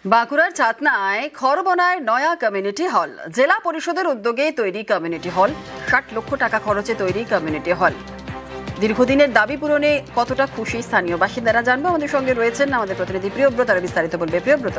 বাঁকুড়ার চাতনায় খড়বনায় নয়া community hall. জেলা পরিষদের উদ্যোগে তৈরি কমিউনিটি হল। ৬০ লক্ষ টাকা খরচে তৈরি কমিউনিটি হল। দীর্ঘদিনের দাবি পূরণে কতটা খুশি স্থানীয় বাসিন্দারা জানবো। আমাদের সঙ্গে রয়েছেন আমাদের প্রতিনিধি প্রিয়ব্রত, আর বিস্তারিত বলবে প্রিয়ব্রত।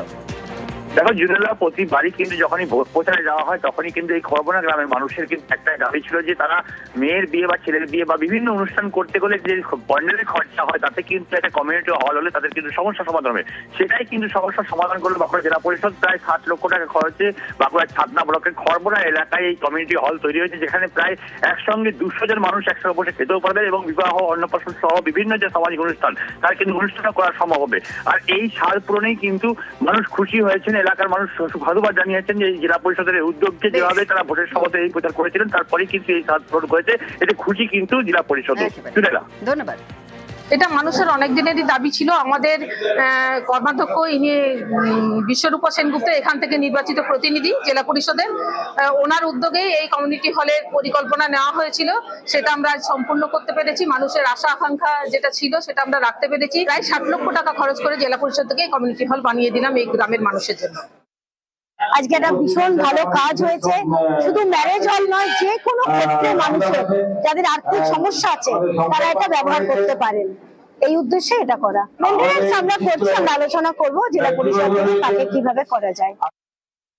দেখো জুনেলা, প্রতিবারই কিন্তু যখনই ভোট প্রচারে যাওয়া হয় তখনই কিন্তু এই খড়বনা গ্রামের মানুষের কিন্তু একটা দাবি ছিল যে তারা মেয়ের বিয়ে বা ছেলের বিয়ে বা বিভিন্ন অনুষ্ঠান করতে গেলে যে পণ্ডেলের খরচা হয় তাতে কিন্তু একটা কমিউনিটি হল হলে তাদের কিন্তু সমস্যা সমাধান হবে। সেটাই কিন্তু সমস্যার সমাধান করলো বাঁকুড়া জেলা পরিষদ। প্রায় ৬০ লক্ষ টাকা খরচে বাঁকুড়ার ছাতনা ব্লকের খড়বনা এলাকায় এই কমিউনিটি হল তৈরি হয়েছে, যেখানে প্রায় একসঙ্গে ২০০ জন মানুষ একসঙ্গে বসে খেতেও পারবে এবং বিবাহ, অন্নপ্রাশন সহ বিভিন্ন যে সামাজিক অনুষ্ঠান তার কিন্তু অনুষ্ঠানও করা সম্ভব হবে। আর এই সাল পূরণেই কিন্তু মানুষ খুশি হয়েছেন, এলাকার মানুষ ধন্যবাদ জানিয়েছেন যে এই জেলা পরিষদের উদ্যোগকে যেভাবে তারা ভোটের সময় এই প্রচার করেছিলেন তারপরেই কিন্তু এই সাল পূরণ করেছে। এতে খুশি কিন্তু জেলা পরিষদ। ধন্যবাদ। এটা মানুষের অনেক দিনেরই দাবি ছিল। আমাদের কর্মাধ্যক্ষ ইনি বিশ্বরূপা সেনগুপ্ত, এখান থেকে নির্বাচিত প্রতিনিধি জেলা পরিষদের, ওনার উদ্যোগেই এই কমিউনিটি হলের পরিকল্পনা নেওয়া হয়েছিল। সেটা আমরা সম্পূর্ণ করতে পেরেছি। মানুষের আশা আকাঙ্ক্ষা যেটা ছিল সেটা আমরা রাখতে পেরেছি। প্রায় ৬০ লক্ষ টাকা খরচ করে জেলা পরিষদ থেকে এই কমিউনিটি হল বানিয়ে দিলাম এই গ্রামের মানুষের জন্য। আজকে একটা ভীষণ ভালো কাজ হয়েছে। শুধু ম্যারেজ হল নয়, যে কোনো ক্ষেত্রে মানুষের যাদের আর্থিক সমস্যা আছে তারা এটা ব্যবহার করতে পারেন, এই উদ্দেশ্যে এটা করা। মেনটেনেন্স আমরা করছি, আমরা আলোচনা করবো জেলা পরিষদ তাকে কিভাবে করা যায়।